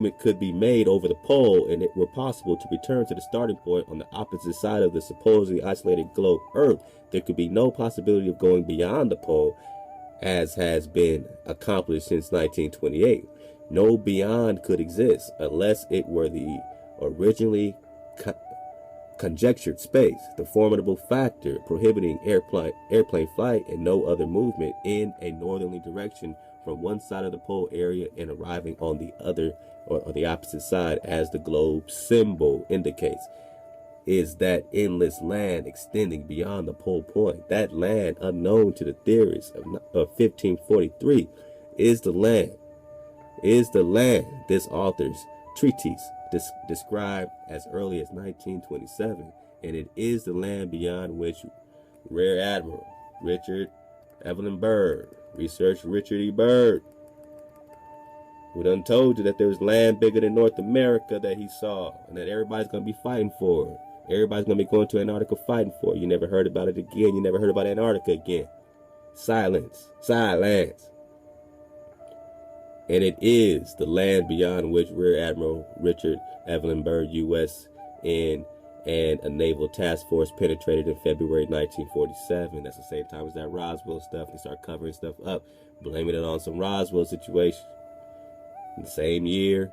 It could be made over the pole and it were possible to return to the starting point on the opposite side of the supposedly isolated globe Earth, there could be no possibility of going beyond the pole as has been accomplished since 1928. No beyond could exist unless it were the originally conjectured space, the formidable factor prohibiting airplane flight and no other movement in a northerly direction from one side of the pole area and arriving on the other or the opposite side as the globe symbol indicates, is that endless land extending beyond the pole point. That land unknown to the theorists of 1543 is the land this author's treatise described as early as 1927, and it is the land beyond which Rear Admiral Richard Evelyn Byrd, researcher Richard E. Byrd, who done told you that there was land bigger than North America that he saw, and that everybody's going to be fighting for it. Everybody's going to be going to Antarctica fighting for it. You never heard about it again. You never heard about Antarctica again. Silence. Silence. And it is the land beyond which Rear Admiral Richard Evelyn Byrd, U.S. and a naval task force penetrated in February 1947. That's the same time as that Roswell stuff. They start covering stuff up, blaming it on some Roswell situation. In the same year,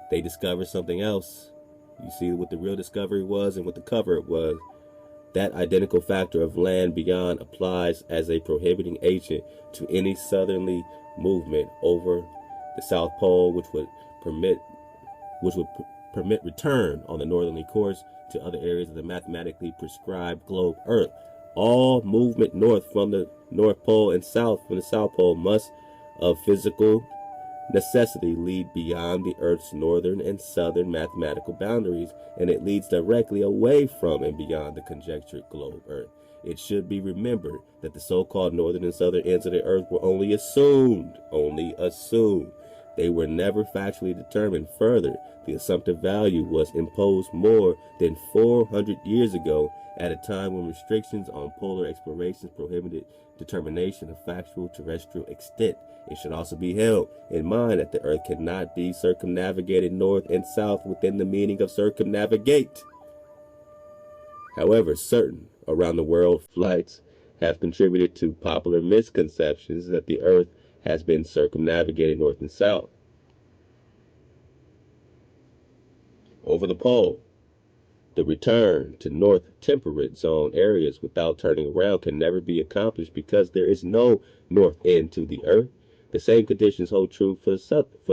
they discovered something else. You see what the real discovery was and what the cover-up was. That identical factor of land beyond applies as a prohibiting agent to any southerly movement over the South Pole, which would permit return on the northerly course to other areas of the mathematically prescribed globe Earth. All movement north from the North Pole and south from the South Pole must, of physical necessity, lead beyond the Earth's northern and southern mathematical boundaries, and it leads directly away from and beyond the conjectured globe Earth. It should be remembered that the so-called northern and southern ends of the Earth were only assumed. They were never factually determined. Further, the assumptive value was imposed more than 400 years ago at a time when restrictions on polar explorations prohibited determination of factual terrestrial extent. It should also be held in mind that the Earth cannot be circumnavigated north and south within the meaning of circumnavigate. However, certain around the world flights have contributed to popular misconceptions that the Earth has been circumnavigated north and south over the pole. The return to North Temperate Zone areas without turning around can never be accomplished because there is no north end to the Earth. The same conditions hold true for the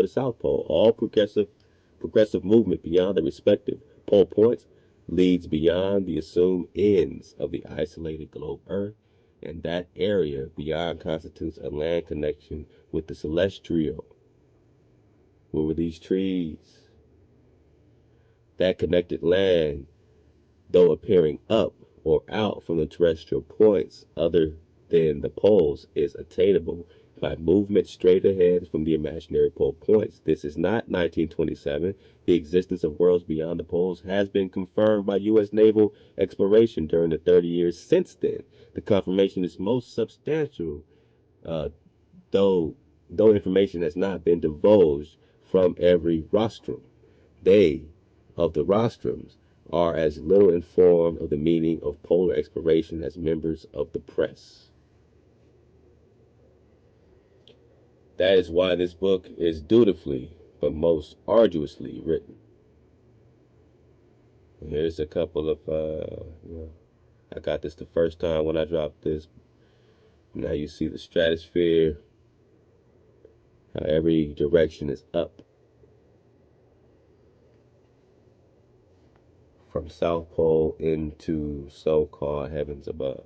South Pole. All progressive movement beyond the respective pole points leads beyond the assumed ends of the isolated globe Earth, and that area beyond constitutes a land connection with the celestial. What were these trees? That connected land, though appearing up or out from the terrestrial points other than the poles, is attainable by movement straight ahead from the imaginary pole points. This is not 1927. The existence of worlds beyond the poles has been confirmed by U.S. naval exploration during the 30 years since then. The confirmation is most substantial, uh, though information has not been divulged from every rostrum. They of the rostrums are as little informed of the meaning of polar exploration as members of the press. That is why this book is dutifully but most arduously written. Here's a couple of, I got this the first time when I dropped this. Now you see the stratosphere, how every direction is up. From South Pole into so-called heavens above.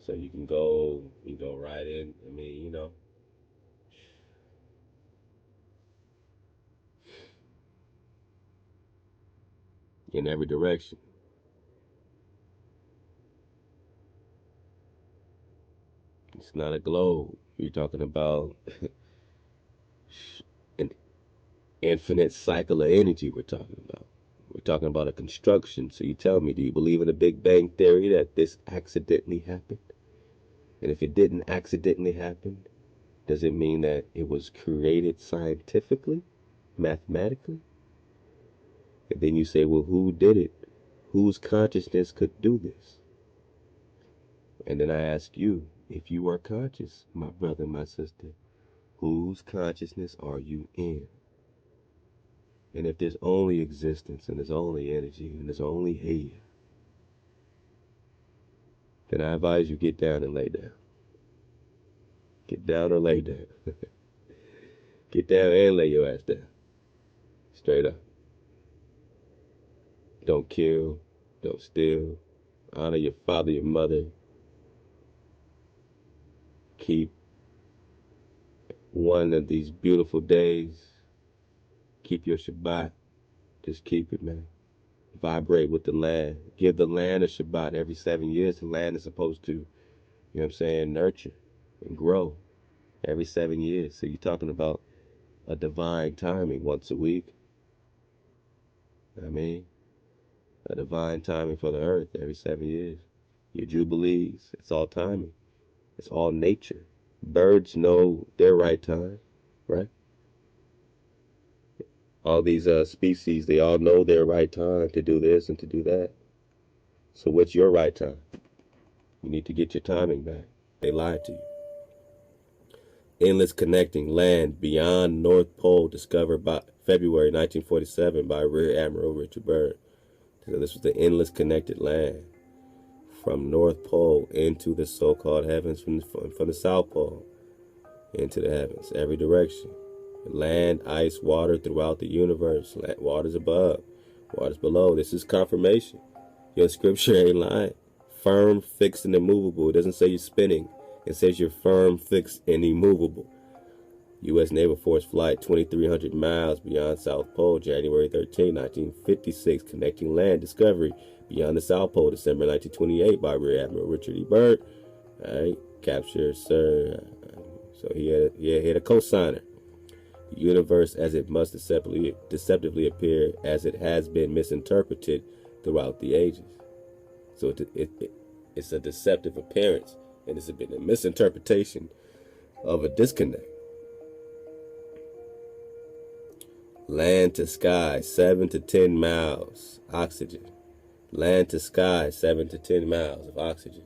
So you go right in. I mean, in every direction. It's not a globe. You're talking about an infinite cycle of energy we're talking about. We're talking about a construction. So you tell me, do you believe in the Big Bang Theory that this accidentally happened? And if it didn't accidentally happen, does it mean that it was created scientifically? mathematically? And then you say, well, who did it? Whose consciousness could do this? And then I ask you, if you are conscious, my brother, my sister, whose consciousness are you in? And if there's only existence and there's only energy and there's only here, then I advise you get down and lay down. Get down or lay down. Get down and lay your ass down. Straight up. Don't kill. Don't steal. Honor your father, your mother. Keep one of these beautiful days. Keep your ShaBat. Just keep it, man. Vibrate with the land. Give the land a ShaBat every 7 years. The land is supposed to, you know what I'm saying, nurture and grow every 7 years. So you're talking about a divine timing once a week. I mean, a divine timing for the earth every 7 years. Your jubilees, it's all timing. It's all nature. Birds know their right time, right? All these species, they all know their right time to do this and to do that. So what's your right time? You need to get your timing back. They lied to you. Endless connecting land beyond North Pole discovered by February 1947 by Rear Admiral Richard Byrd. So this was the endless connected land from North Pole into the so-called heavens, from the South Pole into the heavens, every direction. Land, ice, water throughout the universe. Water's above, water's below. This is confirmation. Your scripture ain't lying. Firm, fixed, and immovable. It doesn't say you're spinning. It says you're firm, fixed, and immovable. U.S. Naval Force Flight 2,300 miles beyond South Pole, January 13, 1956. Connecting land discovery beyond the South Pole, December 1928 by Rear Admiral Richard E. Byrd. All right, capture, sir. So he had a cosigner. The universe as it must deceptively appear as it has been misinterpreted throughout the ages. So it's a deceptive appearance, and it's been a misinterpretation of a disconnect. Land to sky, 7 to 10 miles, oxygen. Land to sky, 7 to 10 miles of oxygen.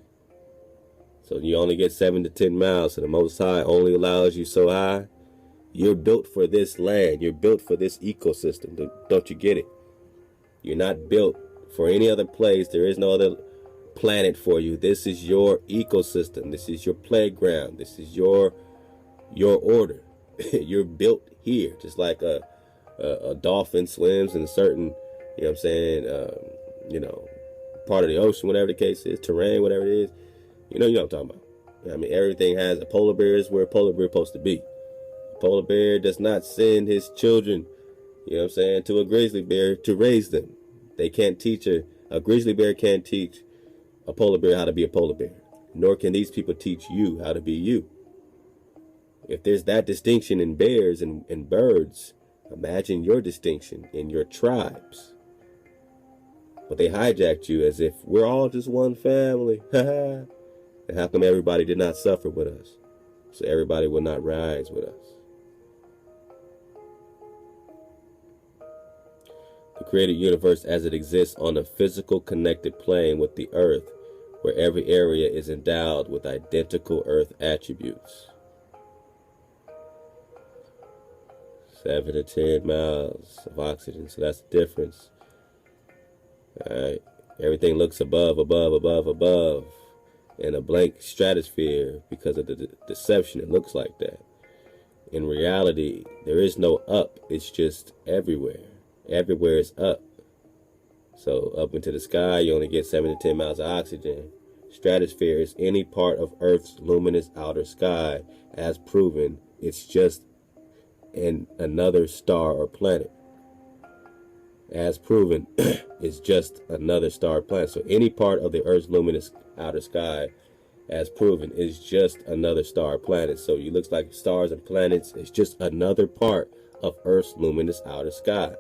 So you only get 7 to 10 miles, so the Most High only allows you so high. You're built for this land. You're built for this ecosystem. Don't you get it? You're not built for any other place. There is no other planet for you. This is your ecosystem. This is your playground. This is your order. You're built here, just like a dolphin swims in a certain, you know what I'm saying, part of the ocean, whatever the case is, terrain, whatever it is. You know what I'm talking about. I mean, everything has a polar bear is where a polar bear is supposed to be. A polar bear does not send his children, you know what I'm saying, to a grizzly bear to raise them. They can't teach a grizzly bear can't teach a polar bear how to be a polar bear. Nor can these people teach you how to be you. If there's that distinction in bears and birds, imagine your distinction in your tribes. But they hijacked you as if we're all just one family. And how come everybody did not suffer with us? So everybody will not rise with us. The created universe as it exists on a physical connected plane with the earth, where every area is endowed with identical earth attributes. 7 to 10 miles of oxygen, so that's the difference. Alright, everything looks above, in a blank stratosphere because of the deception. It looks like that. In reality, there is no up, it's just everywhere. Everywhere is up. So up into the sky, you only get 7 to 10 miles of oxygen. Stratosphere is any part of Earth's luminous outer sky. As proven, it's just another star or planet. As proven, it's just another star or planet. So any part of the Earth's luminous outer sky, as proven, is just another star or planet. So it looks like stars and planets. It's just another part of Earth's luminous outer sky.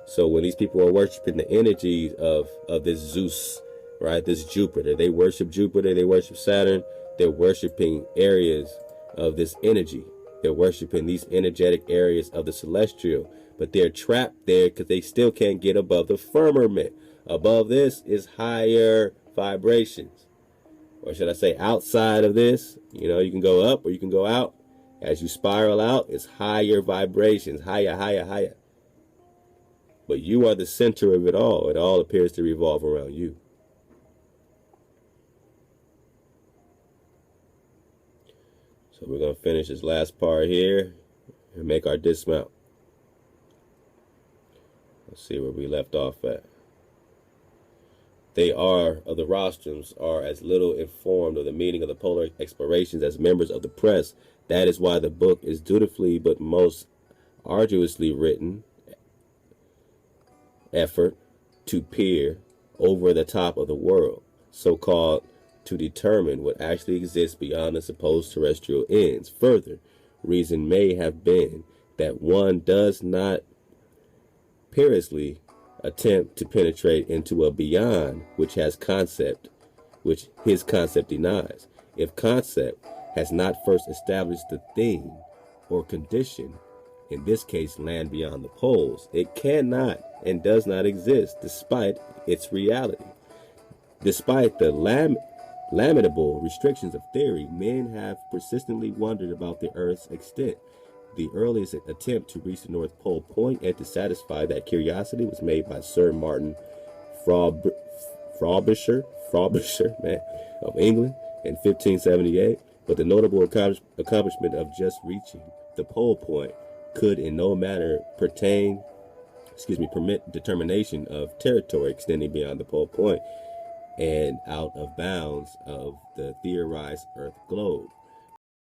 So when these people are worshiping the energies of this Zeus, right, this Jupiter, they worship Jupiter, they worship Saturn, they're worshiping areas of this energy. They're worshiping these energetic areas of the celestial, but they're trapped there because they still can't get above the firmament. Above this is higher vibrations. Or should I say outside of this? You know, you can go up or you can go out. As you spiral out, it's higher vibrations, higher, higher, higher. But you are the center of it all. It all appears to revolve around you. So we're going to finish this last part here and make our dismount. Let's see where we left off at. The rostrums are as little informed of the meaning of the polar explorations as members of the press. That is why the book is dutifully but most arduously written effort to peer over the top of the world, so-called to determine what actually exists beyond the supposed terrestrial ends. Further, reason may have been that one does not perilously attempt to penetrate into a beyond which his concept denies. If concept has not first established the thing or condition, in this case land beyond the poles, it cannot and does not exist despite its reality. Despite the lamentable restrictions of theory, men have persistently wondered about the Earth's extent. The earliest attempt to reach the North Pole point and to satisfy that curiosity was made by Sir Martin Frobisher of England in 1578, but the notable accomplishment of just reaching the pole point could in no manner permit determination of territory extending beyond the pole point and out of bounds of the theorized Earth globe.